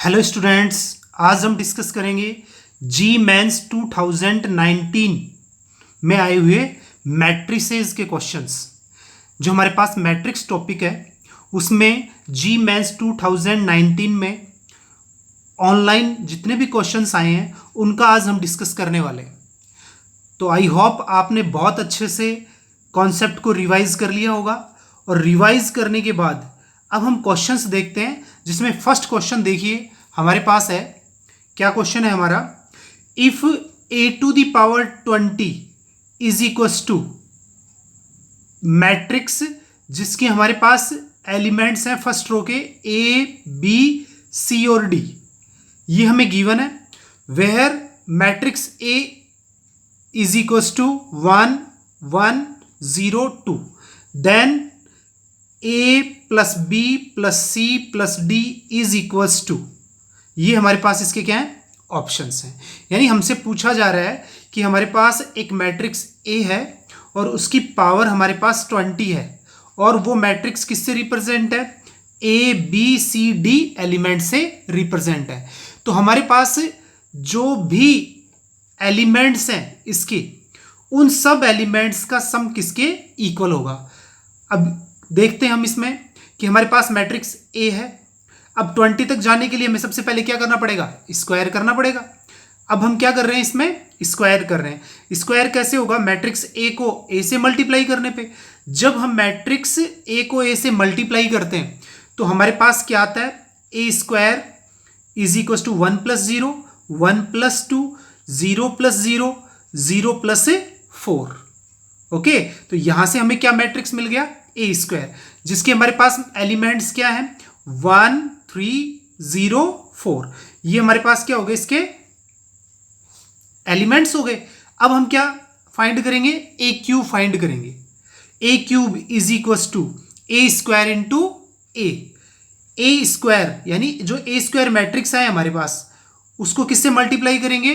Hello students, आज हम discuss करेंगे जी मेंस 2019 में आए हुए मैट्रिसेस के क्वेश्चंस। जो हमारे पास मैट्रिक्स टॉपिक है उसमें जी मेंस 2019 में ऑनलाइन जितने भी क्वेश्चंस आए हैं उनका आज हम डिस्कस करने वाले हैं। तो आई होप आपने बहुत अच्छे से कॉन्सेप्ट को रिवाइज कर लिया होगा। और रिवाइज करने के बाद अब हम क्वेश्चंस देखते हैं, जिसमें फर्स्ट क्वेश्चन देखिए हमारे पास है। क्या क्वेश्चन है हमारा? If a to the power 20 is equals to matrix जिसके हमारे पास एलिमेंट्स हैं फर्स्ट रो के a b c और d, ये हमें गिवन है। Where matrix a is equals to 1 1 0 2, then a plus b plus c plus d is equals to, ये हमारे पास इसके क्या है? ऑप्शंस हैं। यानी हमसे पूछा जा रहा है कि हमारे पास एक मैट्रिक्स a है और उसकी पावर हमारे पास 20 है, और वो मैट्रिक्स किससे रिप्रेजेंट है? a b c d element से रिप्रेजेंट है। तो हमारे पास जो भी एलिमेंट्स हैं इसके, उन सब एलिमेंट्स का सम किसके इक्वल होगा? अब देखते हैं हम इसमें कि हमारे पास मैट्रिक्स A है। अब 20 तक जाने के लिए हमें सबसे पहले क्या करना पड़ेगा? स्क्वायर करना पड़ेगा। अब हम क्या कर रहे हैं? इसमें स्क्वायर कर रहे हैं। स्क्वायर कैसे होगा? मैट्रिक्स A को A से मल्टीप्लाई करने पे। जब हम मैट्रिक्स A को A से मल्टीप्लाई करते हैं तो हमारे पास क्या आता है? A square is equal to 1 plus 0 1 plus 2 0 plus 0 0 plus 4। Okay, तो यहां से हमें क्या मैट्रिक्स मिल गया? ए स्क्वायर, जिसके हमारे पास एलिमेंट्स क्या है? 1 3 0 4। ये हमारे पास क्या हो गए? इसके एलिमेंट्स हो गए। अब हम क्या फाइंड करेंगे? ए क्यूब फाइंड करेंगे। A cube is equal to A square into A square, यानी जो ए स्क्वायर मैट्रिक्स है हमारे पास, उसको किससे मल्टीप्लाई करेंगे?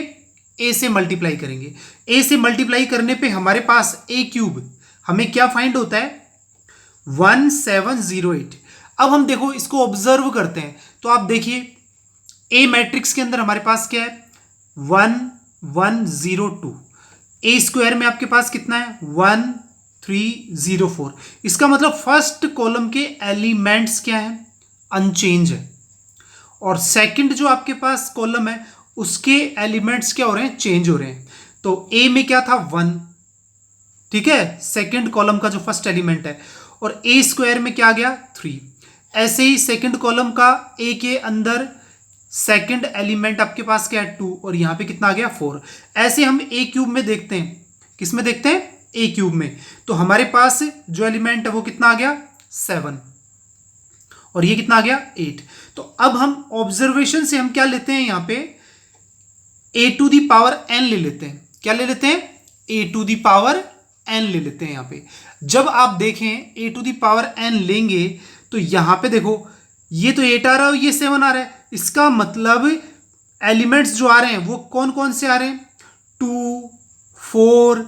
ए से मल्टीप्लाई करेंगे। ए से मल्टीप्लाई करने पे हमारे पास ए क्यूब हमें क्या फाइंड होता है? 1708। अब हम देखो इसको ऑब्जर्व करते हैं तो आप देखिए ए मैट्रिक्स के अंदर हमारे पास क्या है? 1 1 0 2। ए स्क्वायर में आपके पास कितना है? 1 3 0 4। इसका मतलब फर्स्ट कॉलम के एलिमेंट्स क्या है? अनचेंज है। और सेकंड जो आपके पास कॉलम है उसके एलिमेंट्स क्या हो रहे हैं? चेंज हो रहे हैं। तो ए में क्या था? 1, ठीक है, सेकंड कॉलम का जो फर्स्ट एलिमेंट है। और ए स्क्वायर में क्या आ गया? 3। ऐसे ही सेकंड कॉलम का ए के अंदर सेकंड एलिमेंट आपके पास क्या है? 2, और यहां पे कितना आ गया? 4। ऐसे हम ए क्यूब में देखते हैं। किस में देखते हैं? ए क्यूब में। तो हमारे पास जो एलिमेंट है वो कितना आ गया? 7, और ये कितना आ गया? 8। तो अब हम ऑब्जर्वेशन से हम क्या लेते हैं? यहां पे ए टू दी पावर एन ले लेते हैं। क्या ले लेते हैं? ए टू दी पावर एन ले लेते हैं। यहां पे जब आप देखें ए टू दी पावर एन लेंगे तो यहां पे देखो ये तो 8 आ रहा है और ये 7 आ रहा है। इसका मतलब एलिमेंट्स जो आ रहे हैं वो कौन कौन से आ रहे हैं? 2 4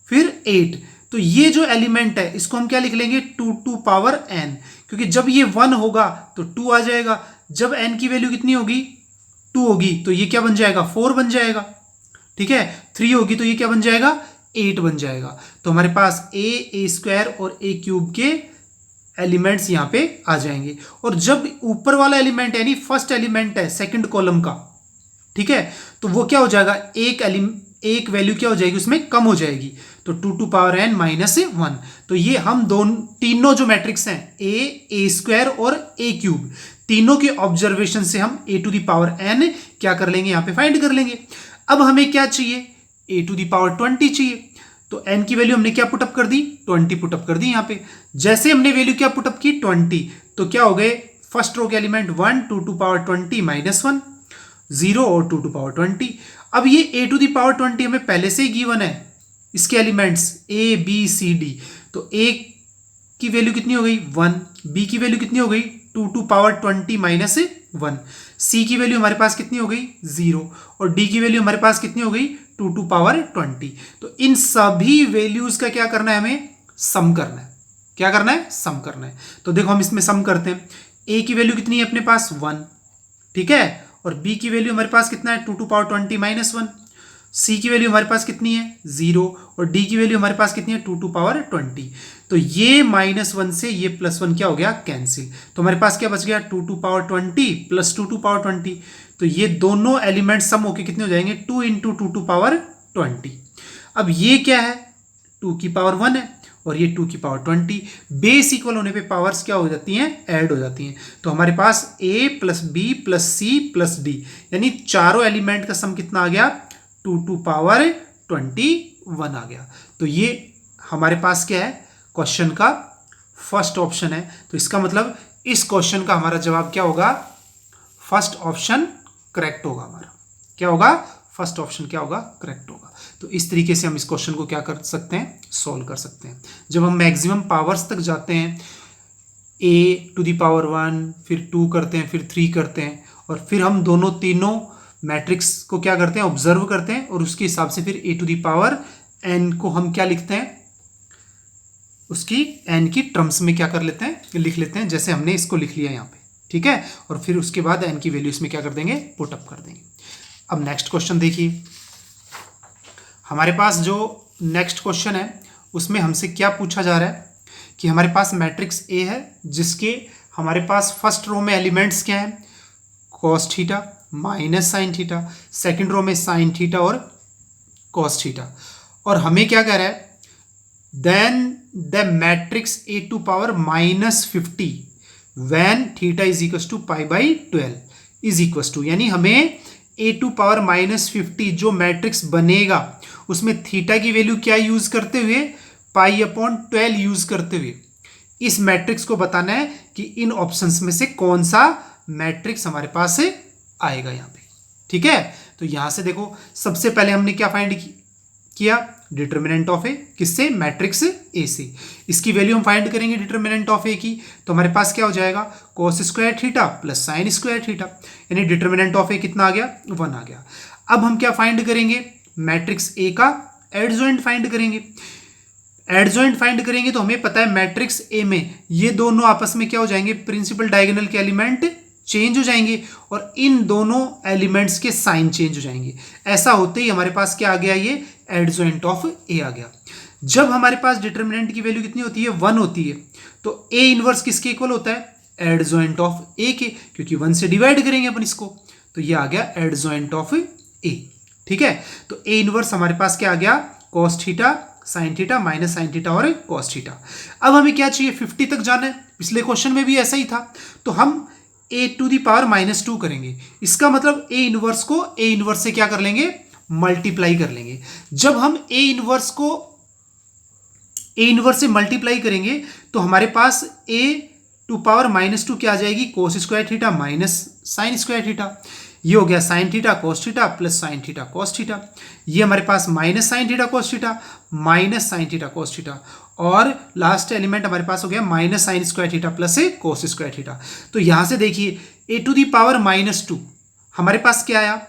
फिर 8। तो ये जो एलिमेंट है इसको हम क्या लिख लेंगे? 2 टू पावर एन, क्योंकि जब ये 1 होगा तो 2 आ जाएगा। जब एन की वैल्यू कितनी होगी? 2 होगी तो ये क्या बन जाएगा? 4 बन जाएगा। ठीक है, 3 होगी तो ये क्या बन जाएगा? 8 बन जाएगा। तो हमारे पास ए स्क्वायर और ए क्यूब के एलिमेंट्स यहां पे आ जाएंगे। और जब ऊपर वाला एलिमेंट यानी फर्स्ट एलिमेंट है सेकंड कॉलम का, ठीक है, तो वो क्या हो जाएगा? एक वैल्यू क्या हो जाएगी? उसमें कम हो जाएगी। तो 2 टू पावर एन माइनस 1। तो ये हम तीनों जो मैट्रिक्स हैं ए स्क्वायर और ए क्यूब, तीनों के ऑब्जर्वेशन से हम ए टू दी पावर एन क्या कर लेंगे? यहां पे फाइंड कर लेंगे। अब हमें क्या चाहिए? ए टू दी पावर 20 चाहिए। तो एन की वैल्यू हमने क्या पुटअप कर दी? 20 पुटअप कर दी। यहां पे जैसे हमने वैल्यू क्या पुटअप की? 20, तो क्या हो गए? फर्स्ट रो के एलिमेंट 1 2 टू पावर 20 माइनस 1 0 और 2 टू पावर 20। अब ये ए टू दी पावर 20 हमें पहले से ही गिवन है, इसके elements A B C D. तो ए की वैल्यू कितनी हो गई? 1। बी की वैल्यू कितनी हो गई? 2 टू पावर 20 माइनस 1। सी की वैल्यू हमारे पास कितनी हो गई? 0। और डी की वैल्यू हमारे पास कितनी हो गई? 2 टू पावर 20। तो इन सभी वैल्यूज का क्या करना है? हमें सम करना है। क्या करना है? सम करना है। तो देखो हम इसमें सम करते हैं। ए की वैल्यू कितनी है अपने पास? 1, ठीक है। और b की वैल्यू हमारे पास कितना है 2 टू पावर 20 माइनस 1। c की वैल्यू हमारे पास कितनी है 0 और d की वैल्यू हमारे पास कितनी है 2 टू पावर 20। तो ये -1 से ये +1 क्या हो गया कैंसिल। तो हमारे पास क्या बच गया 2 to power 20 plus 2 to power 20। तो ये दोनों एलिमेंट सम होके कितने हो जाएंगे 2 इंटू 2 टू पावर 20। अब ये क्या है 2 की पावर 1 है और ये 2 की पावर 20। बेस इक्वल होने पे पावर्स क्या हो जाती हैं ऐड हो जाती हैं। तो हमारे पास a plus B plus C plus D यानी चारों एलिमेंट का सम कितना आ गया 2 टू पावर 21 आ गया। तो ये हमारे पास क्या है क्वेश्चन का फर्स्ट ऑप्शन है। तो इसका मतलब इस क्वेश्चन का हमारा जवाब क्या होगा फर्स्ट ऑप्शन करेक्ट होगा हमारा। क्या होगा फर्स्ट ऑप्शन क्या होगा करेक्ट होगा। तो इस तरीके से हम इस क्वेश्चन को क्या कर सकते हैं सॉल्व कर सकते हैं। जब हम मैक्सिमम पावर्स तक जाते हैं a टू द पावर 1 फिर 2 करते हैं फिर 3 करते हैं और फिर हम दोनों तीनों मैट्रिक्स को क्या करते हैं ऑब्जर्व करते हैं और उसके हिसाब से फिर a to the power n को हम क्या लिखते हैं उसकी n की टर्म्स में क्या कर लेते हैं लिख लेते हैं जैसे हमने इसको लिख लिया यहाँ पे। ठीक है। और फिर उसके बाद n की वैल्यू इसमें क्या कर देंगे पुट अप कर देंगे। अब नेक्स्ट क्वेश्चन देखिए हमारे पास जो नेक्स्ट क्वेश्चन है उसमें हमसे क्या पूछा जा रहा है कि हमारे पास मैट्रिक्स ए है जिसके हमारे पास फर्स्ट रो में एलिमेंट्स क्या है cos theta minus sine theta, second row में साइन थीटा और कॉस थीटा। और हमें क्या कह रहा है then the matrix A to power -50 when theta is equal to π/12 is equal to यानी हमें ए टू पावर -50 जो मैट्रिक्स बनेगा उसमें थीटा की वैल्यू क्या यूज करते हुए π/12 यूज करते हुए इस मैट्रिक्स को बताना है कि इन ऑप्शंस में से कौन सा मैट्रिक्स हमारे पास आएगा यहाँ पे। ठीक है। तो यहां से देखो सबसे पहले हमने क्या फाइंड किया डिटर्मिनेंट ऑफ ए किससे मैट्रिक्स ए से। इसकी वैल्यू हम फाइंड करेंगे डिटर्मिनेंट ऑफ ए की तो हमारे पास क्या हो जाएगा cos square theta plus sine square theta यानी डिटर्मिनेंट ऑफ ए कितना आ गया 1 आ गया। अब हम क्या फाइंड करेंगे मैट्रिक्स ए का एडजॉइंट फाइंड करेंगे। एडजॉइंट फाइंड करेंगे तो हमें पता है मैट्रिक्स ए में ये दोनों आपस में क्या हो जाएंगे प्रिंसिपल डायगोनल के एलिमेंट चेंज हो जाएंगे और इन दोनों एलिमेंट्स के साइन चेंज हो जाएंगे। ऐसा होते ही हमारे पास क्या आ गया ये एडजॉइंट ऑफ ए आ गया। जब हमारे पास डिटर्मिनेंट की वैल्यू कितनी होती है 1 होती है तो ए इनवर्स किसके इक्वल होता है एडजॉइंट ऑफ ए के क्योंकि 1 से डिवाइड करेंगे अपन इसको तो ये आ गया एडजॉइंट ऑफ ए। ठीक है। तो ए इनवर्स हमारे पास क्या आ गया cos theta sine theta minus sine theta और कॉस थीटा। अब हमें क्या चाहिए 50 तक जाना है। पिछले क्वेश्चन में भी ऐसा ही था तो हम ए टू दी पावर -2 करेंगे। इसका मतलब ए इनवर्स को ए इनवर्स से क्या कर लेंगे मल्टीप्लाई कर लेंगे। जब हम ए इनवर्स को ए इनवर्स से मल्टीप्लाई करेंगे तो हमारे पास ए टू पावर -2 क्या आ जाएगी cos square theta minus sine square theta. ये हो गया sine theta cos theta plus sine theta cos theta. ये हमारे पास minus sine theta cos theta minus sine theta cos theta और लास्ट एलिमेंट हमारे पास हो गया minus sine square theta plus cos square theta. तो यहां से देखिए ए टू दी पावर -2 हमारे पास क्या आया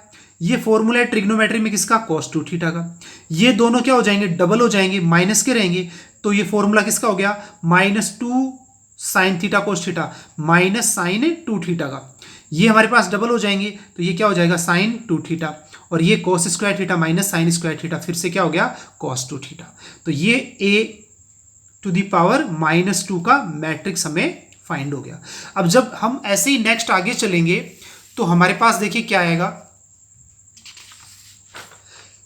ये फॉर्मूला है ट्रिग्नोमेट्री में किसका cos 2 थीटा का। ये दोनों क्या हो जाएंगे डबल हो जाएंगे माइनस के रहेंगे तो ये फॉर्मूला किसका हो गया -2 sine theta cos theta minus sine 2 theta का। ये हमारे पास डबल हो जाएंगे तो ये क्या हो जाएगा साइन 2 थीटा और ये cos square theta minus sine square theta फिर से क्या हो गया cos 2 थीटा। तो ये a टू दी पावर -2 का मैट्रिक्स हमें फाइंड हो गया। अब जब हम ऐसे ही नेक्स्ट आगे चलेंगे तो हमारे पास देखिए क्या आएगा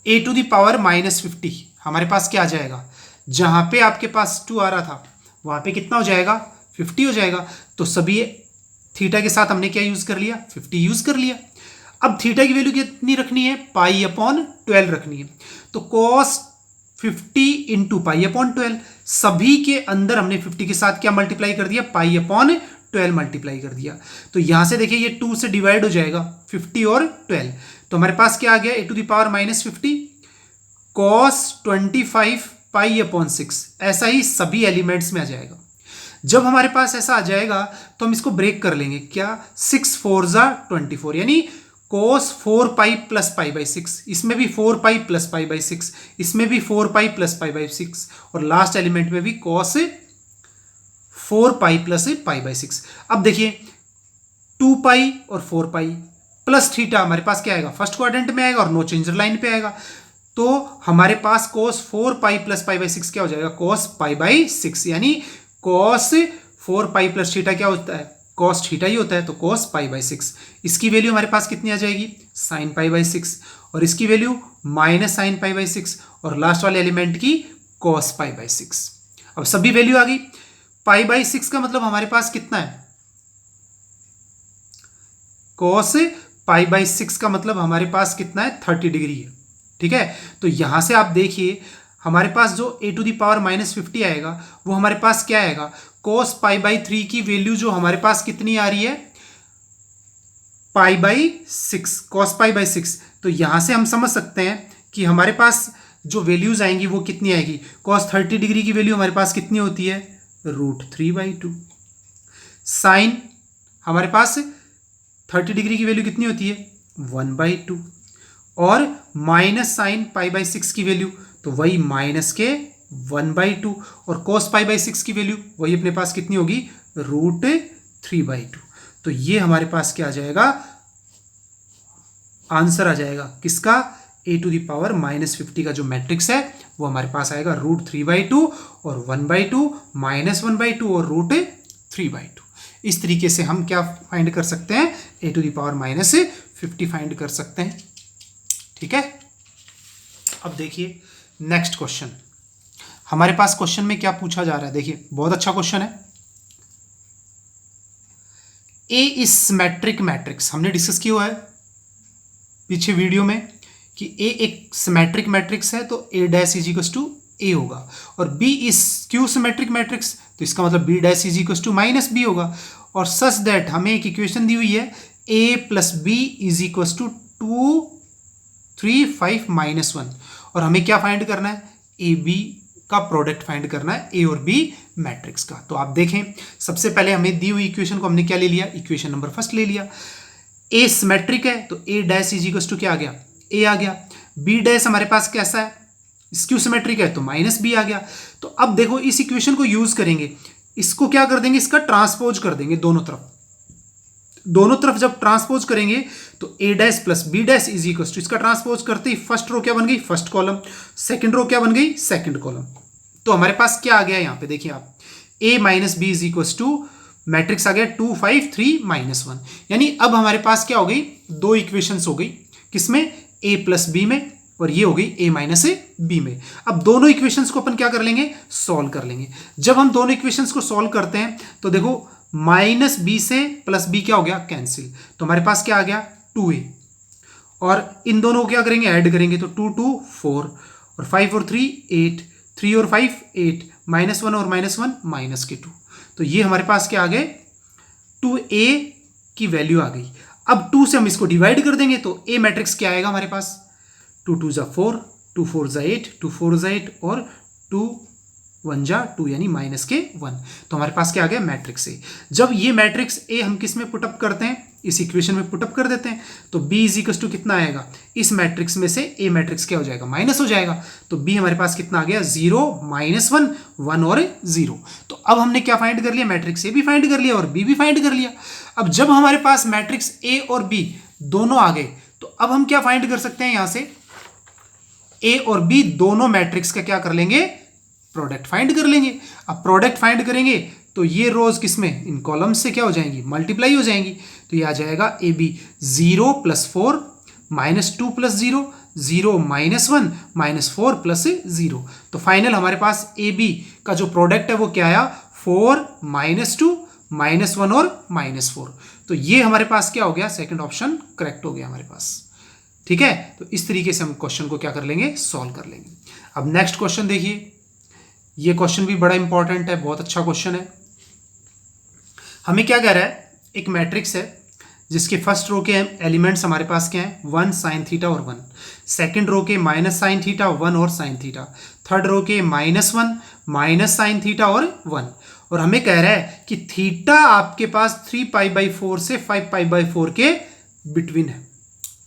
a टू दी पावर -50 हमारे पास क्या आ जाएगा जहां पे आपके पास 2 आ रहा था वहां पे कितना हो जाएगा 50 हो जाएगा। तो सभी थीटा के साथ हमने क्या यूज कर लिया 50 यूज कर लिया। अब थीटा की वैल्यू कितनी रखनी है π/12 रखनी है तो cos 50 इंटू π/12 सभी के अंदर हमने 50 के साथ क्या मल्टीप्लाई कर दिया π/12 मल्टीप्लाई कर दिया। तो यहां से देखिए ये 2 से डिवाइड हो जाएगा 50 और 12 तो हमारे पास क्या आ गया ए टू दी पावर -50 cos 25 π/6 ऐसा ही सभी एलिमेंट्स में आ जाएगा। जब हमारे पास ऐसा आ जाएगा तो हम इसको ब्रेक कर लेंगे क्या 6 4 24 यानी cos 4π प्लस π/6 इसमें भी 4π प्लस π/6 इसमें भी 4π प्लस π/6 और लास्ट एलिमेंट में भी cos 4π प्लस π/6। अब देखिए 2 पाई और 4 पाई प्लस थीटा हमारे पास क्या आएगा, फर्स्ट क्वाड्रेंट में आएगा और नो चेंजर लाइन पे आएगा। तो हमारे पास cos 4 pi plus pi by 6 क्या हो जाएगा, cos पाई बाई 6, यानी cos 4 पाई प्लस थीटा क्या होता है, cos थीटा ही होता है, तो cos पाई बाई 6। इसकी वैल्यू हमारे पास कितनी आ जाएगी, sin पाई बाई 6, और इसकी value minus sin pi by 6, और लास्ट वाले एलिमेंट की cos पाई बाई 6। अब सभी वैल्यू आ गई। पाई बाई 6 का मतलब हमारे पास कितना है, cos पाई बाई 6 का मतलब हमारे पास कितना है, 30 डिग्री है। ठीक है, तो यहां से आप देखिए हमारे पास जो a to the power minus 50 आएगा वो हमारे पास क्या आएगा, cos पाई बाई 3 की वैल्यू जो हमारे पास कितनी आ रही है, pi by 6, cos pi by 6। तो यहां से हम समझ सकते हैं कि हमारे पास जो वैल्यूज आएंगी वो कितनी आएगी, cos 30 डिग्री की वैल्यू हमारे पास कितनी होती है, √3/2। साइन हमारे पास 30 डिग्री की वैल्यू कितनी होती है, 1/2, और माइनस साइन पाई बाई 6 की वैल्यू तो वही माइनस के 1/2, और cos पाई बाई 6 की वैल्यू वही अपने पास कितनी होगी, √3/2। तो ये हमारे पास क्या आ जाएगा, आंसर आ जाएगा किसका, a to the power minus 50 का जो मैट्रिक्स है वो हमारे पास आएगा √3/2 और 1/2 माइनस 1/2 और √3/2। इस तरीके से हम क्या फाइंड कर सकते हैं, a to the power minus 50 find कर सकते हैं। ठीक है, अब देखिए नेक्स्ट क्वेश्चन। हमारे पास क्वेश्चन में क्या पूछा जा रहा है, देखिए बहुत अच्छा क्वेश्चन है। ए इज सिमेट्रिक मैट्रिक्स, हमने डिस्कस किया हुआ है पीछे वीडियो में कि ए एक सिमेट्रिक मैट्रिक्स है तो A dash is equals to A होगा, और B is skew symmetric matrix तो इसका मतलब B dash is equals to minus B होगा, और सच दैट हमें एक इक्वेशन दी हुई है A plus B is equals to 2 3 5 -1, और हमें क्या फाइंड करना है, ए बी का प्रोडक्ट फाइंड करना है ए और बी मैट्रिक्स का। तो आप देखें सबसे पहले हमें दी हुई इक्वेशन को हमने क्या ले लिया, इक्वेशन नंबर फर्स्ट ले लिया। ए सिमेट्रिक है तो A dash is equals to क्या आ गया, ए आ गया। बी डैश हमारे पास कैसा है, स्क्यू सिमेट्रिक है तो माइनस बी आ गया। तो अब देखो इस इक्वेशन को यूज करेंगे, इसको क्या कर देंगे, इसका ट्रांसपोज कर देंगे दोनों तरफ जब ट्रांसपोज करेंगे तो A dash plus B dash is equals to, इसका ट्रांसपोज करते ही फर्स्ट रो क्या बन गई, फर्स्ट कॉलम, सेकंड रो क्या बन गई, सेकंड कॉलम। तो हमारे पास क्या आ गया यहां पे देखिए आप, a minus B is equals to matrix आ गया 2 5 3 -1, यानी अब हमारे पास क्या हो गई, दो इक्वेशंस हो गई, किसमें, a प्लस बी में, और ये हो गई a माइनस बी में। अब दोनों इक्वेशंस को अपन क्या कर लेंगे, सॉल्व कर लेंगे। जब हम दोनों इक्वेशंस को सॉल्व करते हैं तो देखो माइनस बी से प्लस बी क्या हो गया, कैंसिल, तो हमारे पास क्या आ गया 2a, और इन दोनों को क्या करेंगे, ऐड करेंगे तो 2 2 4 और 5 और 3 8, 3 और 5 8, -1 और -1 -2। तो ये हमारे पास क्या आ गए, 2a की वैल्यू आ गई। अब 2 से हम इसको डिवाइड कर देंगे तो a मैट्रिक्स क्या आएगा हमारे पास, 2 2 ज़ा 4, 2 4 ज़ा 8, 2 4 ज़ा 8 और 2 1 जा 2 यानी माइनस के 1। तो हमारे पास क्या आ गया, मैट्रिक्स ए। जब ये मैट्रिक्स ए हम किस में पुटअप करते हैं, इस इक्वेशन में पुटअप कर देते हैं, तो b इज इक्वल टू कितना आएगा, इस मैट्रिक्स में से a मैट्रिक्स क्या हो जाएगा, माइनस हो जाएगा। तो b हमारे पास कितना आ गया, 0 -1 1 और 0। तो अब हमने क्या फाइंड कर लिया, मैट्रिक्स ए भी फाइंड कर लिया और b भी फाइंड कर लिया। अब जब हमारे पास मैट्रिक्स ए और b दोनों आ गए तो अब हम क्या फाइंड कर सकते हैं, यहां से a और b दोनों मैट्रिक्स का क्या कर लेंगे, प्रोडक्ट फाइंड कर लेंगे। अब प्रोडक्ट फाइंड करेंगे तो ये रोज किसमें, इन कॉलम से क्या हो जाएंगी, मल्टीप्लाई हो जाएंगी। तो ये आ जाएगा ए बी 0 + 4 -2 + 0 0 -1 -4 + 0। तो फाइनल हमारे पास ए बी का जो प्रोडक्ट है वो क्या आया, 4 -2 -1 और -4। तो ये हमारे पास क्या हो गया, सेकंड ऑप्शन करेक्ट हो गया हमारे पास। ठीक है, तो इस तरीके से हम क्वेश्चन को क्या कर लेंगे, सॉल्व कर लेंगे। अब नेक्स्ट क्वेश्चन देखिए, ये क्वेश्चन भी बड़ा इंपॉर्टेंट है, बहुत अच्छा क्वेश्चन है। हमें क्या कह रहा है, एक मैट्रिक्स है जिसके फर्स्ट रो के एलिमेंट्स हमारे पास क्या हैं, 1 sin थीटा और 1, सेकंड रो के -sin थीटा 1 और sin थीटा, थर्ड रो के -1 sin थीटा और 1, और हमें कह रहा है कि थीटा आपके पास 3π/4 से 5π/4 के बिटवीन है।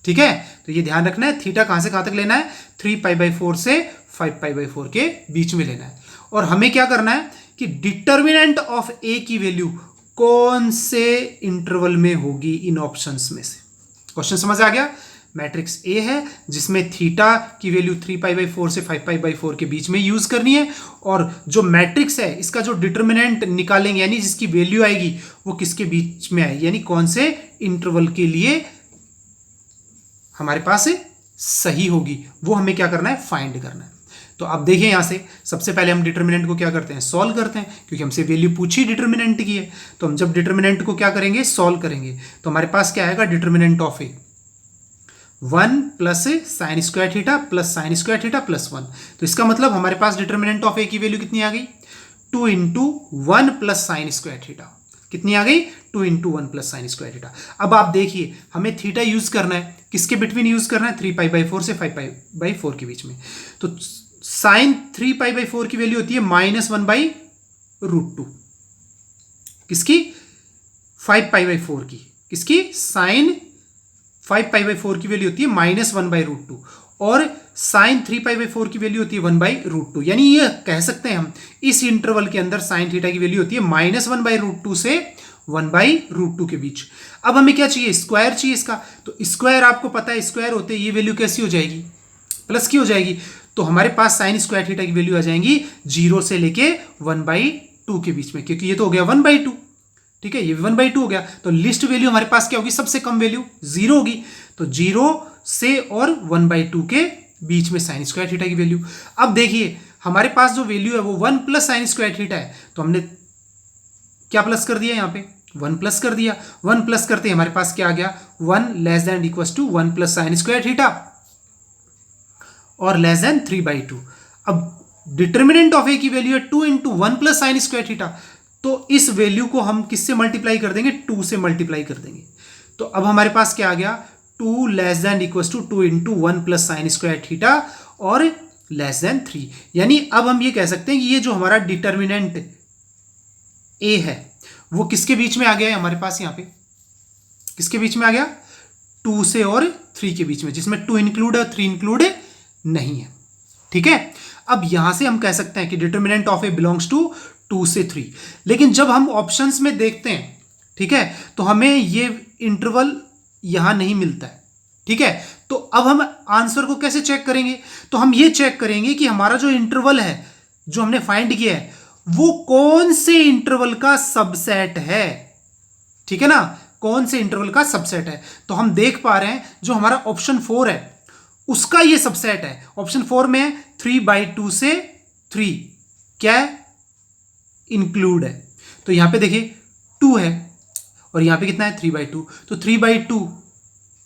ठीक है, तो ये ध्यान रखना है, थीटा कहां से कहां तक लेना है, 3π/4 से 5π/4 के बीच में लेना है। और हमें क्या करना है कि डिटर्मिनेंट ऑफ ए की वैल्यू कौन से इंटरवल में होगी इन ऑप्शंस में से। क्वेश्चन समझ आ गया। मैट्रिक्स ए है जिसमें थीटा की वैल्यू 3π/4 से 5π/4 के बीच में यूज करनी है, और जो मैट्रिक्स है इसका जो डिटर्मिनेंट निकालेंगे यानी जिसकी वैल्यू आएगी वो किसके बीच में आएगी, यानी कौन से इंटरवल के लिए हमारे पास सही होगी, वो हमें क्या करना है, फाइंड करना है। तो अब देखिए यहां से सबसे पहले हम डिटर्मिनेंट को क्या करते हैं, सॉल्व करते हैं, क्योंकि हमसे वैल्यू पूछी डिटर्मिनेंट की है। तो हम जब डिटर्मिनेंट को क्या करेंगे, सॉल्व करेंगे, तो हमारे पास क्या आएगा, determinant of A 1 plus sine square theta plus sine square theta plus 1। तो इसका मतलब हमारे पास डिटर्मिनेंट ऑफ ए की वैल्यू कितनी आ गई, 2 into 1 plus sine square theta. कितनी आ गई, 2 into 1 plus sine square theta. अब आप देखिए हमें थीटा यूज करना है, किसके बिटवीन यूज करना है, 3π/4 से 5π/4 के बीच में। तो साइन 3π/4 की वैल्यू होती है -1/√2, किसकी, 5π/4 की, किसकी, साइन 5π/4 की वैल्यू होती है -1/√2, और साइन 3π/4 की वैल्यू होती है 1/√2। यानी ये कह सकते हैं हम इस इंटरवल के अंदर साइन थीटा की वैल्यू होती है -1/√2 से 1/√2 के बीच। अब हमें क्या चाहिए, स्क्वायर चाहिए इसका। तो स्क्वायर आपको पता है, स्क्वायर होते ये वैल्यू कैसी हो जाएगी, प्लस की हो जाएगी। तो हमारे पास साइन स्क्वायर थीटा की वैल्यू आ जाएंगी 0 से लेके 1/2 के बीच में, क्योंकि ये तो हो गया 1/2, ठीक है, ये 1/2 हो गया। तो लिस्ट वैल्यू हमारे पास क्या होगी, सबसे कम वैल्यू 0 होगी। तो 0 से और 1/2 के बीच में साइन स्क्वायर थीटा की वैल्यू। अब देखिए हमारे पास जो वैल्यू है वो 1 प्लस साइन स्क्वायर थीटा है, तो हमने क्या प्लस कर दिया, यहाँ पे 1 प्लस कर दिया। 1 प्लस करते हमारे पास क्या आ गया, 1 less than equal to 1 plus sine square theta और लेस देन 3/2। अब डिटर्मिनेंट ऑफ ए की वैल्यू है 2 into 1 plus sine square theta, तो इस वैल्यू को हम किससे मल्टीप्लाई कर देंगे, 2 से मल्टीप्लाई कर देंगे। तो अब हमारे पास क्या आ गया, 2 less than equal to 2 into 1 plus sine square theta और लेस देन 3। यानी अब हम ये कह सकते हैं कि ये जो हमारा डिटर्मिनेंट ए है वो किसके बीच में आ गया है, हमारे पास यहाँ पे किसके बीच में आ गया, 2 से और 3 के बीच में, जिसमें 2 इंक्लूड है 3 इंक्लूड नहीं है, ठीक है। अब यहां से हम कह सकते हैं कि determinant of A belongs to 2 से 3। लेकिन जब हम ऑप्शंस में देखते हैं, ठीक है, तो हमें ये इंटरवल यहां नहीं मिलता है, ठीक है। तो अब हम आंसर को कैसे चेक करेंगे, तो हम ये चेक करेंगे कि हमारा जो इंटरवल है जो हमने फाइंड किया है वो कौन से इंटरवल का सबसेट है, ठीक है ना, कौन से इंटरवल का सबसेट है। तो हम देख पा रहे हैं जो हमारा ऑप्शन 4 है उसका ये सबसेट है। ऑप्शन 4 में 3/2 से 3 क्या है, इंक्लूड है। तो यहां पे देखिए 2 है और यहां पे कितना है, 3/2। तो 3/2,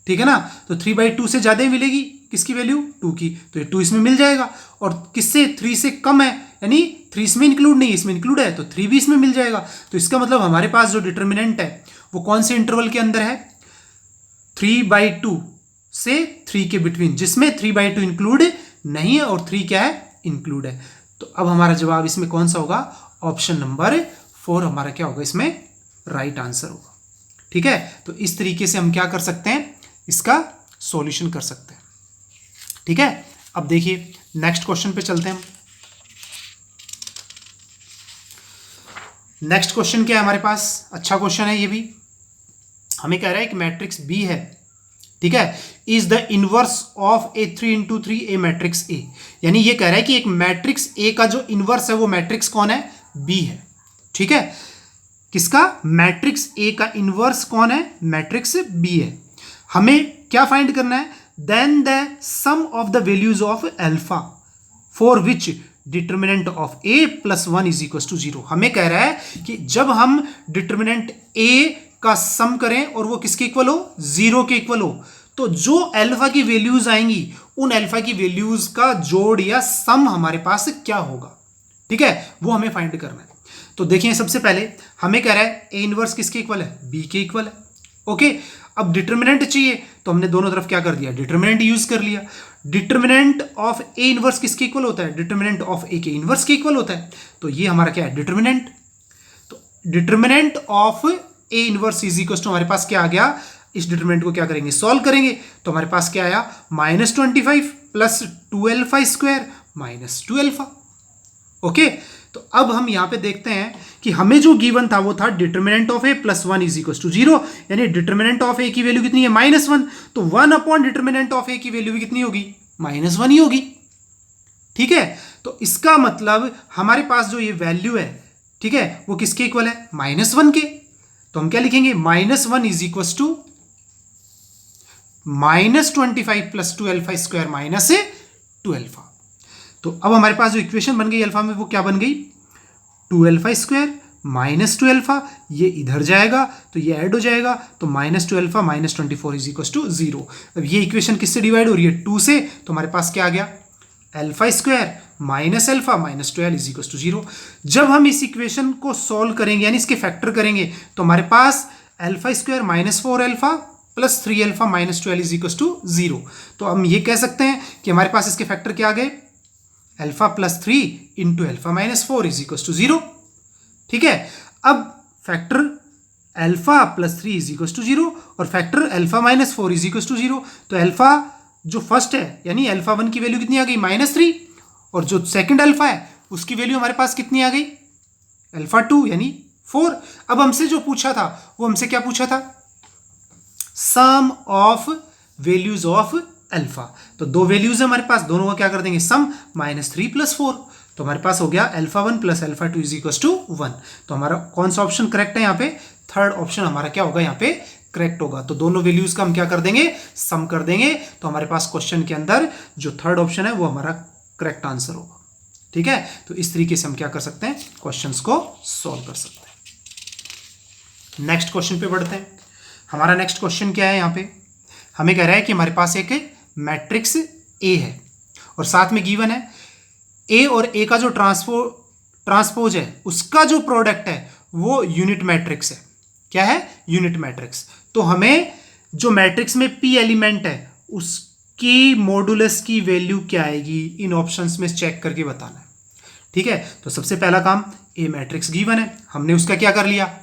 ठीक है ना, तो 3/2 से ज्यादा ही मिलेगी किसकी वैल्यू, 2 की, तो ये 2 इसमें मिल जाएगा। और किससे, 3 से कम है, यानी 3 इसमें इंक्लूड नहीं, इसमें इंक्लूड है, तो 3 भी इसमें मिल जाएगा। तो इसका मतलब हमारे पास जो डिटर्मिनेंट है वो कौन से इंटरवल के अंदर है, 3/2 से 3 के बिटवीन, जिसमें 3/2 इंक्लूड नहीं है और 3 क्या है, इंक्लूड है। तो अब हमारा जवाब इसमें कौन सा होगा, ऑप्शन नंबर 4 हमारा क्या होगा, इसमें राइट आंसर होगा, ठीक है। तो इस तरीके से हम क्या कर सकते हैं, इसका सॉल्यूशन कर सकते हैं, ठीक है। अब देखिए नेक्स्ट क्वेश्चन पे चलते हैं। नेक्स्ट क्वेश्चन क्या है हमारे पास, अच्छा क्वेश्चन है ये भी। हमें कह रहा है कि मैट्रिक्स बी है, ठीक है, is the inverse of A 3 into 3 A matrix A. यानी ये कह रहा है कि एक मैट्रिक्स ए का जो इनवर्स है वो मैट्रिक्स कौन है, बी है, ठीक है। किसका, मैट्रिक्स ए का इनवर्स कौन है, मैट्रिक्स बी है। हमें क्या फाइंड करना है, then the sum of the values of alpha for which determinant of A plus 1 is equal to 0। हमें कह रहा है कि जब हम डिटर्मिनेंट ए का सम करें और वो किसके इक्वल हो, 0 के इक्वल हो, तो जो अल्फा की वैल्यूज आएंगी उन अल्फा की वैल्यूज का जोड़ या सम हमारे पास क्या होगा, ठीक है, वो हमें फाइंड करना है। तो देखिए सबसे पहले हमें कह रहा है ए इनवर्स किसके इक्वल है, बी के इक्वल है, ओके। अब डिटर्मिनेंट चाहिए तो हमने दोनों तरफ क्या कर दिया, डिटर्मिनेंट यूज कर लिया। डिटर्मिनेंट ऑफ ए इनवर्स किसके इक्वल होता है, डिटर्मिनेंट ऑफ ए के इनवर्स के इक्वल होता है। तो ये हमारा क्या है, डिटर्मिनेंट। तो determinant of A inverse is equal to हमारे पास क्या आ गया, इस डिटर्मिनेंट को क्या करेंगे, सॉल्व करेंगे, तो हमारे पास क्या आया, -25 plus 2 alpha square minus 2 alpha, okay. तो अब हम यहाँ पे देखते हैं कि हमें जो गिवन था वो था determinant of A plus one is equal to zero, यानी डिटर्मिनेंट ऑफ ए की वैल्यू कितनी है -1, तो 1 अपॉन डिटर्मिनेंट ऑफ ए की वैल्यू भी कितनी होगी -1 ही होगी। ठीक है, तो इसका मतलब हमारे पास जो ये वैल्यू है, ठीक है, वो किसके इक्वल है -1 के। तो हम क्या लिखेंगे -1 is equal to -25 + 2 alpha square -2 alpha. तो अब हमारे पास जो इक्वेशन बन गई अल्फा में वो क्या बन गई 2 अल्फा स्क्वायर -2 अल्फा, ये इधर जाएगा तो ये ऐड हो जाएगा, तो -2 अल्फा -24 इज इक्वल टू 0। अब ये इक्वेशन किससे डिवाइड हो रही है 2 से, तो हमारे पास क्या आ गया alpha square minus alpha -12 is equal to 0। जब हम इस इक्वेशन को सॉल्व करेंगे यानी इसके फैक्टर करेंगे तो हमारे पास alpha square -4 alpha plus 3 alpha -12 is equal to 0। तो हम ये कह सकते हैं कि हमारे पास इसके फैक्टर क्या आ गए alpha plus 3 into alpha -4 is equal to 0। ठीक है, अब factor alpha plus 3 is equal to 0 और factor alpha -4 is equal to 0। तो अल्फा जो फर्स्ट है यानी अल्फा 1 की वैल्यू कितनी आ गई -3 और जो सेकंड अल्फा है उसकी वैल्यू हमारे पास कितनी आ गई अल्फा 2 यानी 4। अब हमसे जो पूछा था वो हमसे क्या पूछा था सम ऑफ वैल्यूज ऑफ अल्फा। तो दो वैल्यूज है हमारे पास, दोनों का क्या कर देंगे सम -3 + 4। तो हमारे पास हो गया alpha 1 + alpha 2 is equal to 1। तो हमारा कौन सा ऑप्शन करेक्ट है यहाँ पे थर्ड ऑप्शन हमारा क्या होगा यहाँ पे करेक्ट होगा। तो दोनों वैल्यूज का हम क्या कर देंगे सम कर देंगे, तो हमारे पास क्वेश्चन के अंदर जो थर्ड ऑप्शन है वो हमारा करेक्ट आंसर होगा। ठीक है, तो इस तरीके से हम क्या कर सकते हैं क्वेश्चंस को सॉल्व कर सकते हैं। नेक्स्ट क्वेश्चन पे बढ़ते हैं। हमारा नेक्स्ट क्वेश्चन क्या है, यहाँ पे हमें कह रहा है कि हमारे पास एक मैट्रिक्स ए है और साथ में गिवन है ए और ए का जो ट्रांसपोज है उसका जो प्रोडक्ट है वो यूनिट मैट्रिक्स है। क्या है यूनिट मैट्रिक्स। तो हमें जो मैट्रिक्स में पी एलिमेंट है उसकी मॉडुलस की वैल्यू क्या आएगी इन ऑप्शंस में चेक करके बताना है। ठीक है, तो सबसे पहला काम ए मैट्रिक्स गिवन है, हमने उसका क्या कर लिया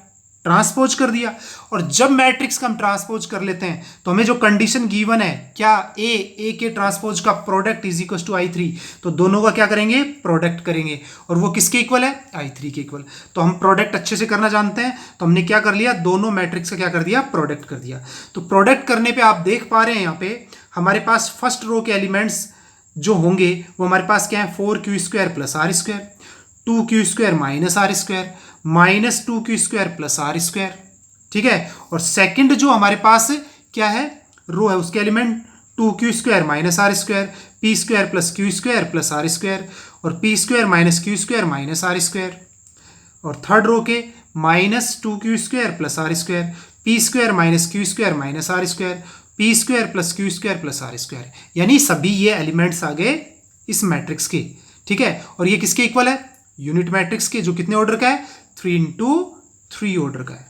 ट्रांसपोज कर दिया। और जब मैट्रिक्स का हम ट्रांसपोज कर लेते हैं तो हमें जो कंडीशन गिवन है क्या ए के ट्रांसपोज का product is equal to I3, तो दोनों का क्या करेंगे प्रोडक्ट करेंगे और वो किसके इक्वल है I3 के इक्वल। तो हम प्रोडक्ट अच्छे से करना जानते हैं, तो हमने क्या कर लिया दोनों मैट्रिक्स का क्या कर दिया प्रोडक्ट कर दिया। तो प्रोडक्ट करने पर आप देख पा रहे हैं यहाँ पे हमारे पास फर्स्ट रो के एलिमेंट्स जो होंगे वो हमारे पास क्या है 4q² + r², 2q² - r² -2q² + r²। ठीक है, और सेकंड जो हमारे पास क्या है रो है उसके element 2q² - r², p² + q² + r² और p² - q² - r²। और थर्ड रो के -2q² + r², p² - q² - r², p² + q² + r², यानी सभी ये एलिमेंट्स आ गए इस मैट्रिक्स के। ठीक है, और ये किसके इक्वल है यूनिट मैट्रिक्स के जो कितने ऑर्डर का है 3 × 3 ऑर्डर का है।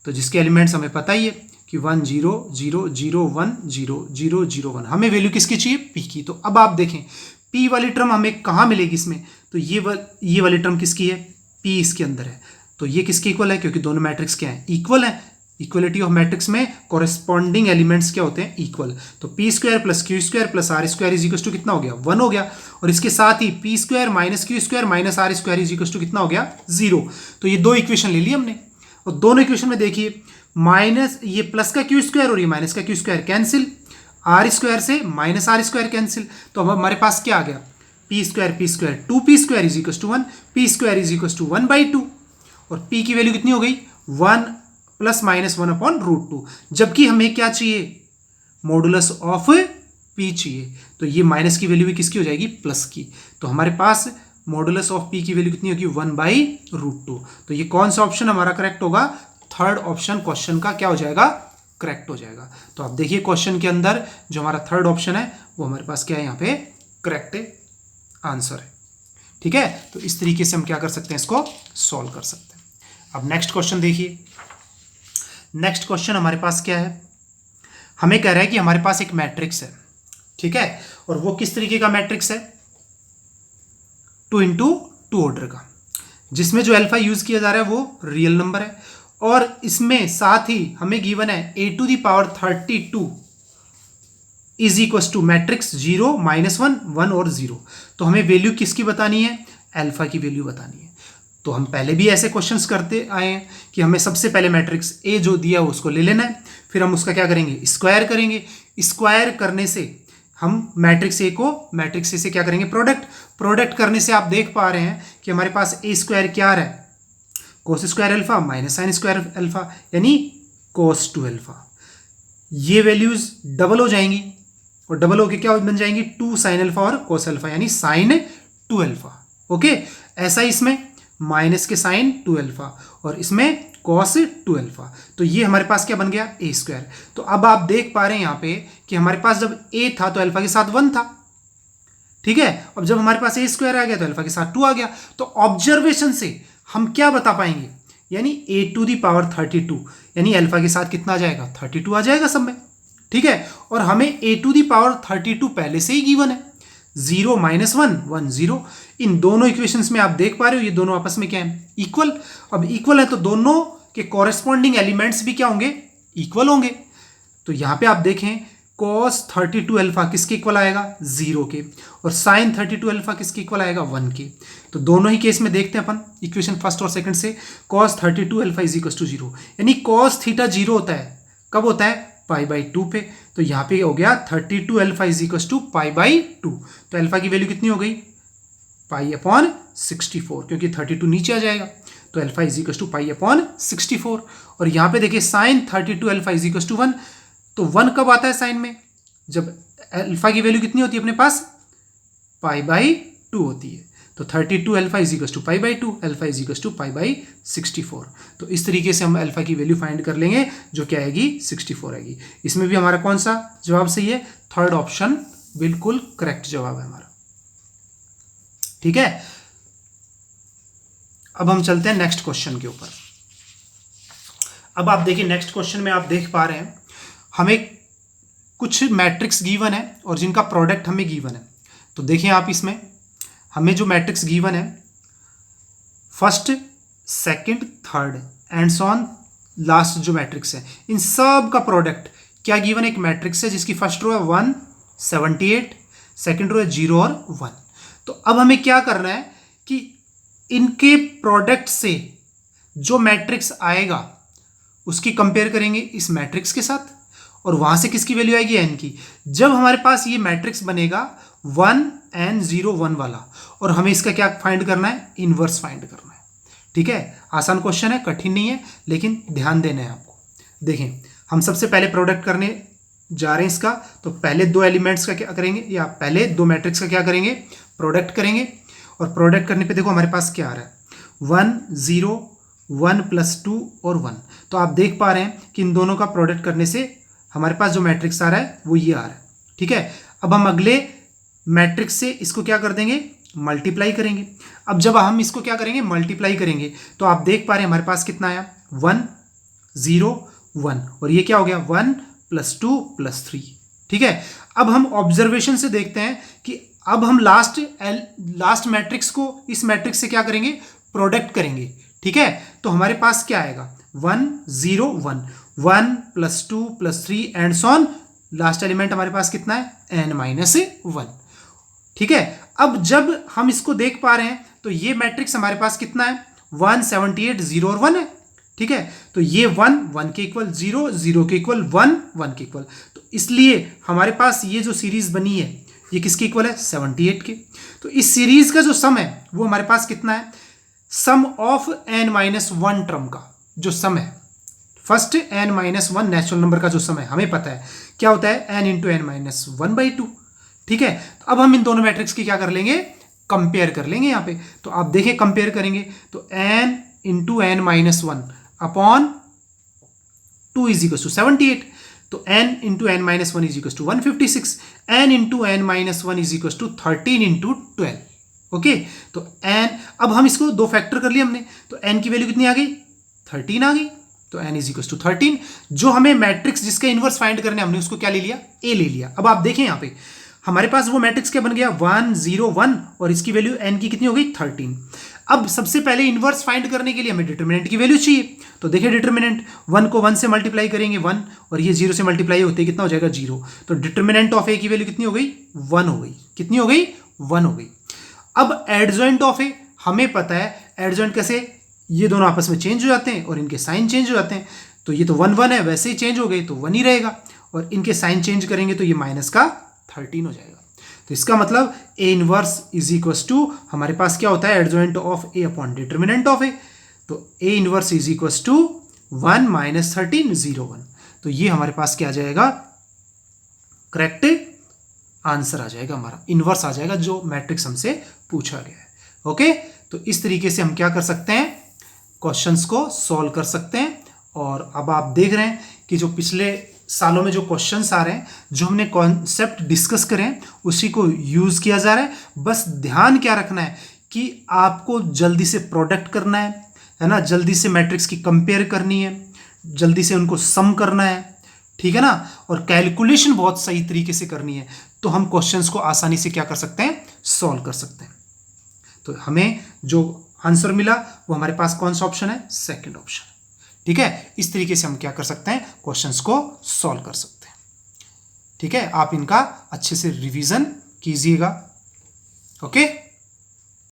तो जिसके एलिमेंट्स हमें पता ही है कि 1 0 0 0 1 0 0 0 1, हमें वैल्यू किसकी चाहिए पी की। तो अब आप देखें पी वाली टर्म हमें कहाँ मिलेगी इसमें, तो ये वाली टर्म किसकी है पी इसके अंदर है। तो ये किसके इक्वल है क्योंकि दोनों मैट्रिक्स क्या है इक्वल है। इक्वलिटी ऑफ मैट्रिक्स में कॉरेस्पॉन्डिंग एलिमेंट्स क्या होते हैं इक्वल। तो p² + q² + r² is equal to कितना हो गया 1 हो गया, और इसके साथ ही p² - q² - r² is equal to कितना हो गया 0। तो ये दो इक्वेशन ले ली हमने और दोनों इक्वेशन में देखिए माइनस ये प्लस का q² और ये माइनस का q² कैंसिल, r² से -r² कैंसिल। तो अब हमारे पास क्या आ गया p² 2p² is equal to 1, p² is equal to 1/2 और p की वैल्यू कितनी हो गई 1 ± 1/√2। जबकि हमें क्या चाहिए मॉडुलस ऑफ p चाहिए, तो ये माइनस की वैल्यू भी किसकी हो जाएगी प्लस की। तो हमारे पास मॉडुलस ऑफ p की वैल्यू कितनी होगी 1/√2। तो ये कौन सा ऑप्शन हमारा करेक्ट होगा थर्ड ऑप्शन क्वेश्चन का क्या हो जाएगा करेक्ट हो जाएगा। तो आप देखिए क्वेश्चन के अंदर जो हमारा थर्ड ऑप्शन है वो हमारे पास क्या है यहाँ पे करेक्ट आंसर है। ठीक है, तो इस तरीके से हम क्या कर सकते हैं इसको सॉल्व कर सकते हैं। अब नेक्स्ट क्वेश्चन देखिए। नेक्स्ट क्वेश्चन हमारे पास क्या है, हमें कह रहा है कि हमारे पास एक मैट्रिक्स है। ठीक है, और वो किस तरीके का मैट्रिक्स है 2 × 2 ऑर्डर का, जिसमें जो अल्फा यूज किया जा रहा है वो रियल नंबर है और इसमें साथ ही हमें गिवन है a⁻32 is equal two matrix 0 -1 1 और 0। तो हमें वैल्यू किसकी बतानी है अल्फा की वैल्यू बतानी है। तो हम पहले भी ऐसे क्वेश्चंस करते आए हैं कि हमें सबसे पहले मैट्रिक्स ए जो दिया है उसको ले लेना है, फिर हम उसका क्या करेंगे, स्क्वायर करेंगे। स्क्वायर करने से हम मैट्रिक्स ए को मैट्रिक्स ए से क्या करेंगे, प्रोडक्ट करने से आप देख पा रहे हैं कि हमारे पास ए स्क्वायर क्या आ रहा है, cos square alpha minus sine square alpha यानी कोस 2 अल्फा। ये वैल्यूज डबल हो जाएंगी और डबल होके क्या बन जाएंगी, 2 साइन अल्फा और कोस अल्फा यानी साइन 2 अल्फा। ओके, ऐसा इसमें माइनस के साइन 2 अल्फा और इसमें कॉस 2 अल्फा। तो ये हमारे पास क्या बन गया, ए स्क्वायर। तो अब आप देख पा रहे हैं यहाँ पे कि हमारे पास जब ए था तो अल्फा के साथ 1 था, ठीक है। अब जब हमारे पास ए स्क्वायर आ गया तो अल्फा के साथ 2 आ गया। तो ऑब्जर्वेशन से हम क्या बता पाएंगे, यानी ए टू दी पावर 32 यानी अल्फा के साथ कितना आ जाएगा, 32 आ जाएगा सब में, ठीक है। और हमें ए टू दी पावर 32 पहले से ही गिवन है, 0 माइनस 1 1 0। इन दोनों इक्वेशंस में आप देख पा रहे हो ये दोनों आपस में क्या है, इक्वल। अब इक्वल है तो दोनों के कॉरेस्पॉन्डिंग एलिमेंट्स भी क्या होंगे, इक्वल होंगे। तो यहां पे आप देखें cos 32 अल्फा किसके इक्वल आएगा, 0 के, और sin 32 अल्फा किसके इक्वल आएगा, 1 के। तो दोनों ही केस में देखते हैं अपन इक्वेशन फर्स्ट और सेकंड से, cos 32 alpha is equal to 0 यानी cos थीटा 0 होता है, कब होता है, π/2 पे। तो यहाँ पे हो गया 32 अल्फा इज इक्वल टू π/2। तो अल्फा की वैल्यू कितनी हो गई, π/64, क्योंकि 32 नीचे आ जाएगा। तो अल्फा इज इक्वल टू π/64। और यहाँ पे देखिए sin 32 alpha is equal to 1। तो 1 कब आता है साइन में, जब अल्फा की वैल्यू कितनी होती है अपने पास, π/2 होती है। तो 32 alpha is equal to π/2, alpha is equal to π/64। तो इस तरीके से हम अल्फा की वैल्यू फाइंड कर लेंगे, जो क्या आएगी, 64 आएगी। इसमें भी हमारा कौन सा जवाब सही है, थर्ड ऑप्शन बिल्कुल करेक्ट जवाब है हमारा, ठीक है। अब हम चलते हैं नेक्स्ट क्वेश्चन के ऊपर। अब आप देखिए नेक्स्ट क्वेश्चन में आप देख पा रहे हैं हमें कुछ मैट्रिक्स गिवन है और जिनका प्रोडक्ट हमें गिवन है। तो देखिए आप इसमें हमें जो मैट्रिक्स गिवन है, first second third and so on last जो मैट्रिक्स है, इन सब का प्रोडक्ट क्या गिवन है, एक मैट्रिक्स है जिसकी फर्स्ट रो है 1 78, सेकंड रो है 0 और 1। तो अब हमें क्या करना है कि इनके प्रोडक्ट से जो मैट्रिक्स आएगा उसकी कंपेयर करेंगे इस मैट्रिक्स के साथ, और वहां से किसकी वैल्यू आएगी, एन की। जब हमारे पास ये मैट्रिक्स बनेगा 1 n 0 1 वाला, और हमें इसका क्या फाइंड करना है, इनवर्स फाइंड करना है, ठीक है। आसान क्वेश्चन है, कठिन नहीं है, लेकिन ध्यान देना है आपको। देखें हम सबसे पहले प्रोडक्ट करने जा रहे हैं इसका। तो पहले दो एलिमेंट्स का क्या करेंगे, या पहले दो मैट्रिक्स का क्या करेंगे, प्रोडक्ट करेंगे। और प्रोडक्ट करने पे देखो हमारे पास क्या आ रहा है, 1 0 1 + 2 और 1। तो आप देख पा रहे हैं कि इन दोनों का प्रोडक्ट करने से हमारे पास जो मैट्रिक्स आ रहा है वो ये आ रहा है, ठीक है। अब हम अगले मैट्रिक्स से इसको क्या कर देंगे, मल्टीप्लाई करेंगे। अब जब हम इसको क्या करेंगे, मल्टीप्लाई करेंगे, तो आप देख पा रहे हैं हमारे पास कितना आया, 1 0 1, और ये क्या हो गया 1 + 2 + 3, ठीक है। अब हम ऑब्जर्वेशन से देखते हैं कि अब हम लास्ट मैट्रिक्स को इस मैट्रिक्स से क्या करेंगे, प्रोडक्ट करेंगे, ठीक है। तो हमारे पास क्या आएगा, 1 0 1 1 + 2 + 3 and so on. Last element हमारे पास कितना है, n-1, ठीक है। अब जब हम इसको देख पा रहे हैं तो ये मैट्रिक्स हमारे पास कितना है, 1 78 0 और 1 है, ठीक है। तो ये 1 1 के इक्वल, 0 0 के इक्वल, 1 1 के इक्वल। तो इसलिए हमारे पास ये जो सीरीज बनी है ये किसके इक्वल है, 78 के। तो इस सीरीज का जो सम है वो हमारे पास कितना है, सम ऑफ n-1 टर्म का जो सम है, फर्स्ट n-1 नेचुरल नंबर का जो सम है, हमें पता है क्या होता है, n × n-1/2, ठीक है। तो अब हम इन दोनों मैट्रिक्स की क्या कर लेंगे, कंपेयर कर लेंगे यहाँ पे। तो आप देखें कंपेयर करेंगे तो n × n-1 अपॉन 2 = 78। तो n × n-1 = 156, n × n-1 = 13 × 12, okay. तो n, अब हम इसको दो फैक्टर कर लिया हमने, तो n की वैल्यू कितनी आ गई, 13 आ गई। तो n = 13। जो हमें मैट्रिक्स जिसका इनवर्स फाइंड करने हमने उसको क्या ले लिया, a ले लिया। अब आप देखें यहाँ पे हमारे पास वो मैट्रिक्स क्या बन गया, 1 0 1, और इसकी वैल्यू n की कितनी हो गई, 13। अब सबसे पहले इनवर्स फाइंड करने के लिए हमें डिटरमिनेंट की वैल्यू चाहिए। तो देखिए डिटरमिनेंट, 1 को 1 से मल्टीप्लाई करेंगे 1, और ये 0 से मल्टीप्लाई होते ही कितना हो जाएगा, 0। तो डिटरमिनेंट ऑफ a की वैल्यू कितनी हो गई, 1 हो गई। कितनी हो गई, 1 हो गई। अब एडजॉइंट ऑफ a हमें पता है, एडजॉइंट कैसे, ये दोनों आपस में चेंज हो जाते हैं और इनके साइन चेंज हो जाते हैं, तो ये तो 1 1 है, वैसे ही चेंज हो गए तो 1 ही रहेगा, और इनके साइन चेंज करेंगे तो ये माइनस का 13 हो जाएगा। तो इसका मतलब A inverse is equal to, हमारे पास क्या होता है, adjoint of A upon determinant of A, तो A inverse is equal to 1 minus 13 0 1। तो ये हमारे पास क्या आ जाएगा, करेक्ट आंसर आ जाएगा, हमारा इनवर्स आ जाएगा जो मैट्रिक्स हमसे पूछा गया है। ओके, तो इस तरीके से हम क्या कर सकते हैं, क्वेश्चंस को सॉल्व कर सकते हैं। और अब आप देख रहे हैं कि जो पिछले सालों में जो क्वेश्चंस आ रहे हैं, जो हमने कॉन्सेप्ट डिस्कस करे हैं, उसी को यूज किया जा रहा है। बस ध्यान क्या रखना है कि आपको जल्दी से प्रोडक्ट करना है ना, जल्दी से मैट्रिक्स की कंपेयर करनी है, जल्दी से उनको सम करना है, ठीक है ना, और कैलकुलेशन बहुत सही तरीके से करनी है, तो हम क्वेश्चंस को आसानी से क्या कर सकते हैं, सॉल्व कर सकते हैं। तो हमें जो आंसर मिला वो हमारे पास कौन सा ऑप्शन है, सेकंड ऑप्शन, ठीक है। इस तरीके से हम क्या कर सकते हैं, क्वेश्चंस को सॉल्व कर सकते हैं, ठीक है। आप इनका अच्छे से रिवीजन कीजिएगा, ओके।